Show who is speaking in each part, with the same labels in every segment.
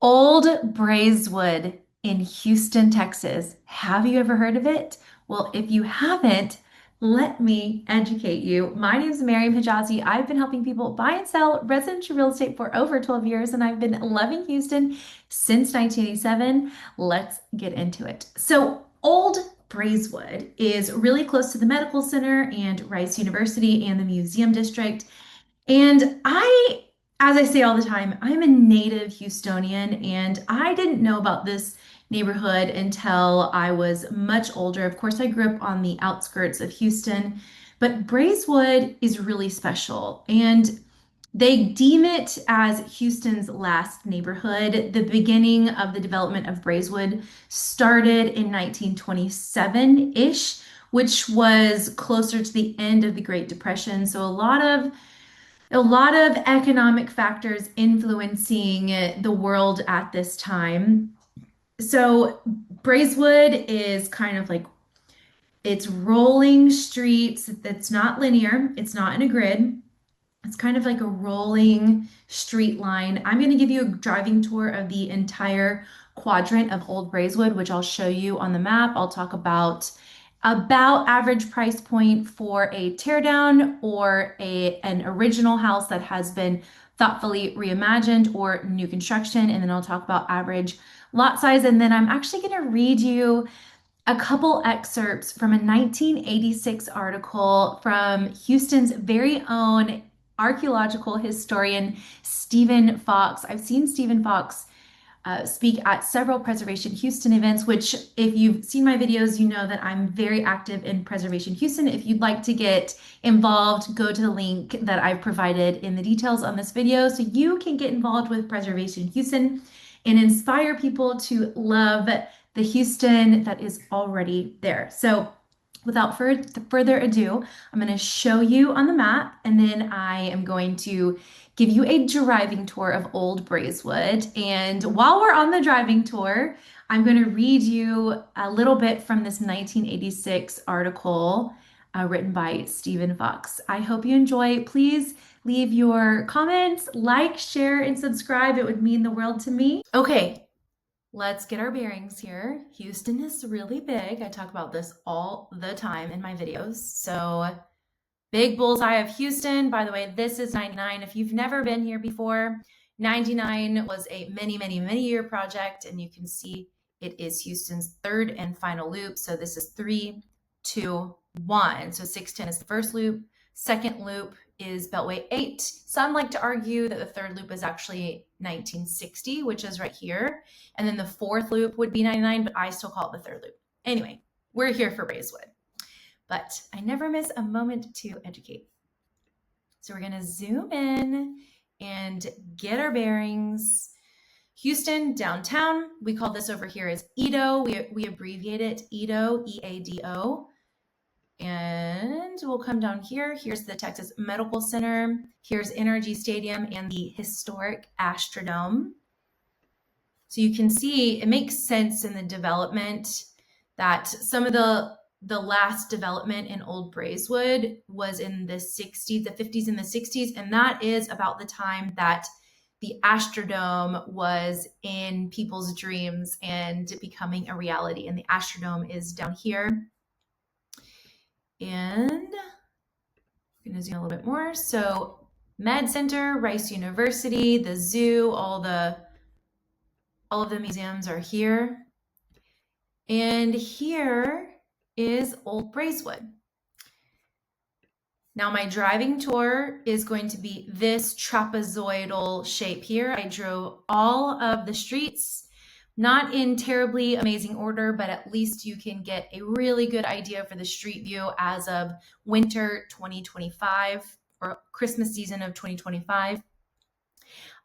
Speaker 1: Old Braeswood in Houston, Texas. Have you ever heard of it? Well, if you haven't, let me educate you. My name is Mariam Hejazi. I've been helping people buy and sell residential real estate for over 12 years, and I've been loving Houston since 1987. Let's get into it. So, Old Braeswood is really close to the medical center and Rice University and the museum district. And as I say all the time, I'm a native Houstonian, and I didn't know about this neighborhood until I was much older. Of course, I grew up on the outskirts of Houston, but Braeswood is really special, and they deem it as Houston's last neighborhood. The beginning of the development of Braeswood started in 1927-ish, which was closer to the end of the Great Depression. So a lot of economic factors influencing the world at this time. So Braeswood is kind of like it's rolling streets. It's not linear. It's not in a grid. It's kind of like a rolling street line. I'm going to give you a driving tour of the entire quadrant of Old Braeswood, which I'll show you on the map. I'll talk about average price point for a teardown or an original house that has been thoughtfully reimagined or new construction. And then I'll talk about average lot size. And then I'm actually going to read you a couple excerpts from a 1986 article from Houston's very own archaeological historian, Stephen Fox. I've seen Stephen Fox speak at several Preservation Houston events, which if you've seen my videos, you know that I'm very active in Preservation Houston. If you'd like to get involved, go to the link that I've provided in the details on this video so you can get involved with Preservation Houston and inspire people to love the Houston that is already there. So without further ado, I'm going to show you on the map, and then I am going to give you a driving tour of Old Braeswood. And while we're on the driving tour, I'm going to read you a little bit from this 1986 article written by Stephen Fox. I hope you enjoy. Please leave your comments, like, share, and subscribe. It would mean the world to me. Okay, let's get our bearings here. Houston is really big. I talk about this all the time in my videos. So big bullseye of Houston. By the way, this is 99. If you've never been here before, 99 was a many year project, and you can see it is Houston's third and final loop. So this is 3, 2, 1. So 610 is the first loop. Second loop is Beltway 8. Some like to argue that the third loop is actually 1960, which is right here. And then the fourth loop would be 99, but I still call it the third loop. Anyway, we're here for Braeswood, but I never miss a moment to educate. So we're going to zoom in and get our bearings. Houston, downtown. We call this over here as EADO. We abbreviate it EADO, E-A-D-O. And we'll come down here. Here's the Texas Medical Center. Here's NRG Stadium and the historic Astrodome. So you can see it makes sense in the development that some of the last development in Old Braeswood was in the 60s, the 50s and the 60s. And that is about the time that the Astrodome was in people's dreams and becoming a reality. And the Astrodome is down here. And I'm going to zoom a little bit more. So Med Center, Rice University, the zoo, all of the museums are here. And here is Old Braeswood. Now my driving tour is going to be this trapezoidal shape here. I drove all of the streets, not in terribly amazing order, but at least you can get a really good idea for the street view as of winter 2025 or Christmas season of 2025.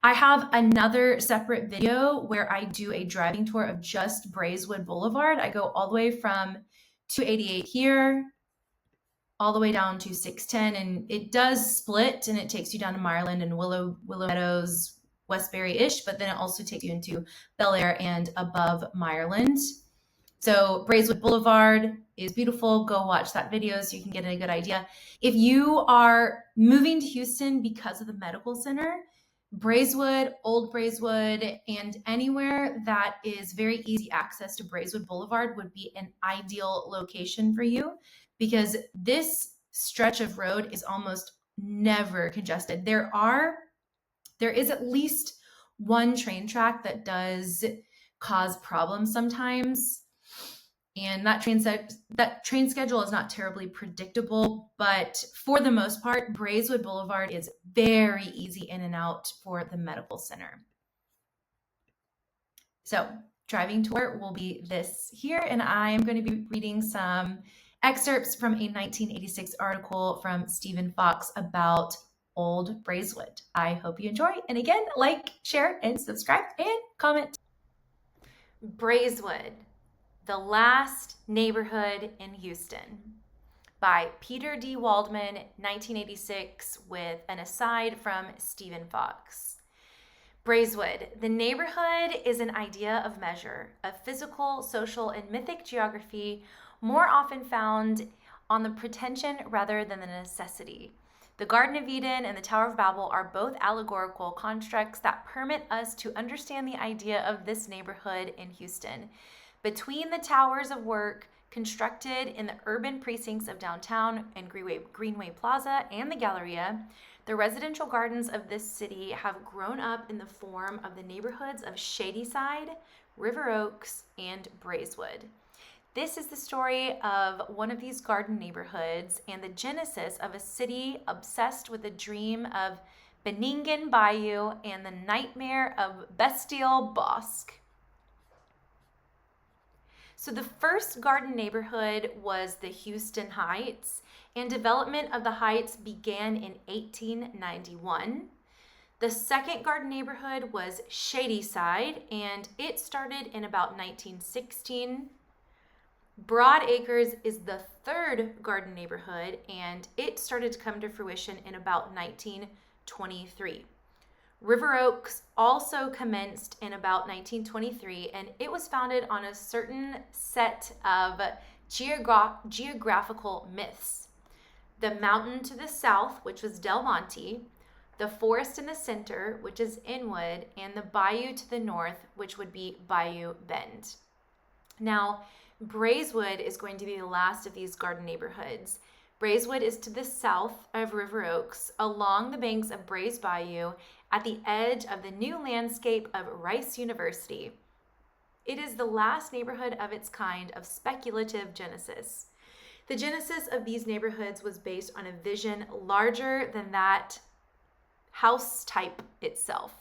Speaker 1: I have another separate video where I do a driving tour of just Braeswood Boulevard. I go all the way from 288 here, all the way down to 610, and it does split, and it takes you down to Maryland and Willow Meadows, Westbury-ish, but then it also takes you into Bel Air and above Maryland. So Braeswood Boulevard is beautiful. Go watch that video so you can get a good idea. If you are moving to Houston because of the medical center, Braeswood, Old Braeswood, and anywhere that is very easy access to Braeswood Boulevard would be an ideal location for you because this stretch of road is almost never congested. There is at least one train track that does cause problems sometimes. And that train schedule is not terribly predictable, but for the most part, Braeswood Boulevard is very easy in and out for the medical center. So driving tour will be this here, and I'm going to be reading some excerpts from a 1986 article from Stephen Fox about Old Braeswood. I hope you enjoy, and again, like, share, and subscribe, and comment. Braeswood, the Last Neighborhood in Houston, by Peter D. Waldman, 1986, with an aside from Stephen Fox. Braeswood, the neighborhood is an idea of measure, of physical, social, and mythic geography, more often found on the pretension rather than the necessity. The Garden of Eden and the Tower of Babel are both allegorical constructs that permit us to understand the idea of this neighborhood in Houston. Between the towers of work constructed in the urban precincts of downtown and Greenway Plaza and the Galleria, the residential gardens of this city have grown up in the form of the neighborhoods of Shadyside, River Oaks, and Braeswood. This is the story of one of these garden neighborhoods and the genesis of a city obsessed with the dream of Beningin Bayou and the nightmare of Bastille Bosque. So the first garden neighborhood was the Houston Heights, and development of the Heights began in 1891. The second garden neighborhood was Shadyside, and it started in about 1916. Broad Acres is the third garden neighborhood, and it started to come to fruition in about 1923. River Oaks also commenced in about 1923, and it was founded on a certain set of geographical myths. The mountain to the south, which was Del Monte, the forest in the center, which is Inwood, and the bayou to the north, which would be Bayou Bend. Now, Braeswood is going to be the last of these garden neighborhoods. Braeswood is to the south of River Oaks, along the banks of Braes Bayou, at the edge of the new landscape of Rice University. It is the last neighborhood of its kind of speculative genesis. The genesis of these neighborhoods was based on a vision larger than that house type itself.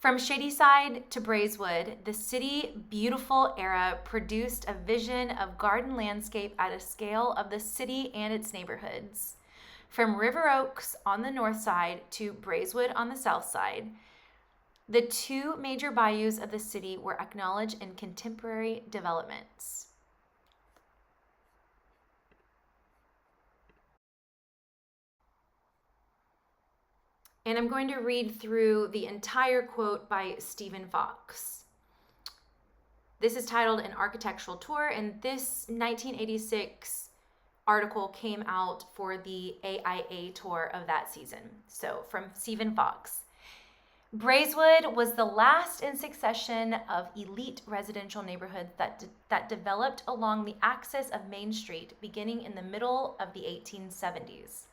Speaker 1: From Shadyside to Braeswood, the City Beautiful era produced a vision of garden landscape at a scale of the city and its neighborhoods. From River Oaks on the north side to Braeswood on the south side, the two major bayous of the city were acknowledged in contemporary developments. And I'm going to read through the entire quote by Stephen Fox. This is titled An Architectural Tour, and this 1986 article came out for the AIA tour of that season. So from Stephen Fox. Braeswood was the last in succession of elite residential neighborhoods that developed along the axis of Main Street beginning in the middle of the 1870s.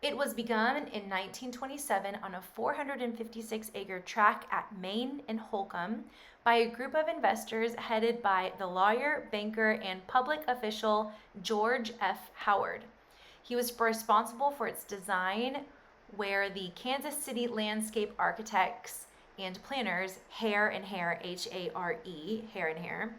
Speaker 1: It was begun in 1927 on a 456-acre tract at Main and Holcomb by a group of investors headed by the lawyer, banker, and public official George F. Howard. He was responsible for its design, where the Kansas City landscape architects and planners, Hare and Hare, H-A-R-E, Hare and Hare.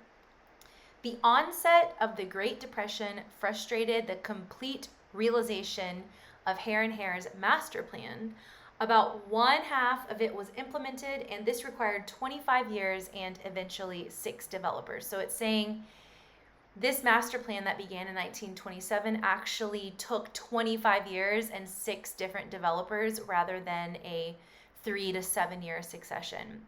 Speaker 1: The onset of the Great Depression frustrated the complete realization of Hare and Hare's master plan. About one half of it was implemented, and this required 25 years and eventually 6 developers. So it's saying this master plan that began in 1927 actually took 25 years and 6 different developers rather than a 3 to 7 year succession.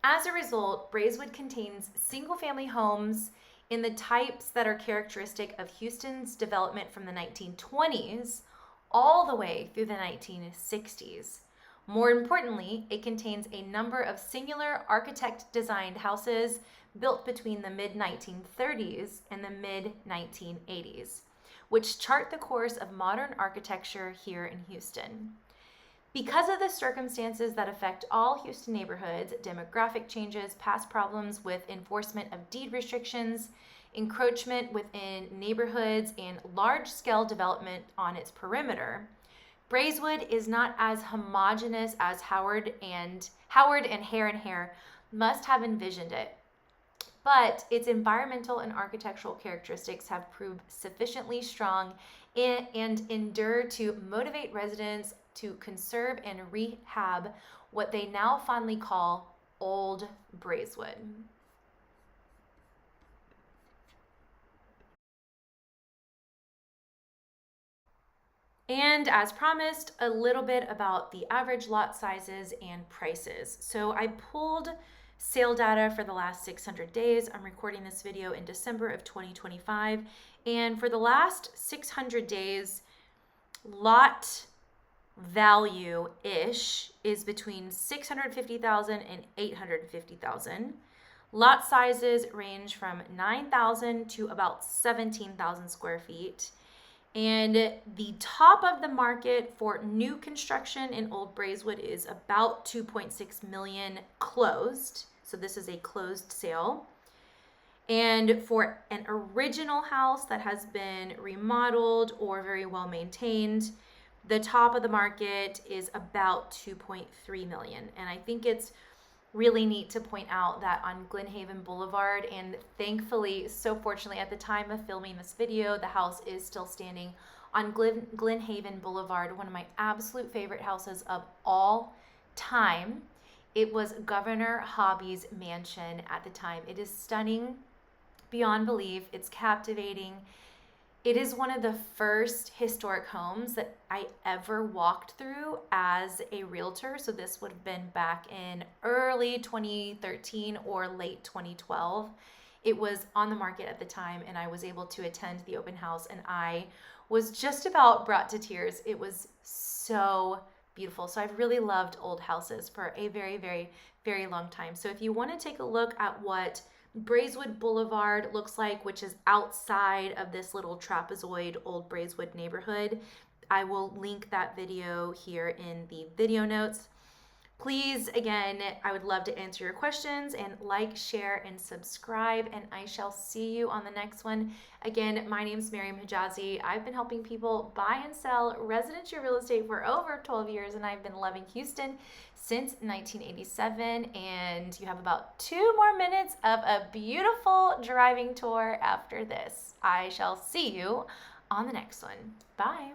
Speaker 1: As a result, Braeswood contains single-family homes in the types that are characteristic of Houston's development from the 1920s all the way through the 1960s.
Speaker 2: More importantly, it contains a number of singular architect-designed houses built between the mid-1930s and the mid-1980s, which chart the course of modern architecture here in Houston. Because of the circumstances that affect all Houston neighborhoods, demographic changes, past problems with enforcement of deed restrictions, encroachment within neighborhoods, and large-scale development on its perimeter, Braeswood is not as homogeneous as Howard and Hare must have envisioned it. But its environmental and architectural characteristics have proved sufficiently strong and endure to motivate residents to conserve and rehab what they now fondly call Old Braeswood. And as promised, a little bit about the average lot sizes and prices. So I pulled sale data for the last 600 days. I'm recording this video in December of 2025. And for the last 600 days, lot value-ish is between 650,000 and 850,000. Lot sizes range from 9,000 to about 17,000 square feet. And the top of the market for new construction in Old Braeswood is about 2.6 million closed. So this is a closed sale. And for an original house that has been remodeled or very well maintained, the top of the market is about 2.3 million. And I think it's really neat to point out that on Glenhaven Boulevard, and thankfully, so fortunately at the time of filming this video, the house is still standing on Glenhaven Boulevard, one of my absolute favorite houses of all time. It was Governor Hobby's mansion at the time. It is stunning beyond belief. It's captivating. It is one of the first historic homes that I ever walked through as a realtor. So this would have been back in early 2013 or late 2012. It was on the market at the time, and I was able to attend the open house, and I was just about brought to tears. It was so beautiful. So I've really loved old houses for a very, very, very long time. So if you want to take a look at what Braeswood Boulevard looks like, which is outside of this little trapezoid Old Braeswood neighborhood, I will link that video here in the video notes. Please, again, I would love to answer your questions, and like, share, and subscribe, and I shall see you on the next one. Again, my name is Mariam Hejazi. I've been helping people buy and sell residential real estate for over 12 years, and I've been loving Houston since 1987, and you have about 2 more minutes of a beautiful driving tour after this. I shall see you on the next one. Bye.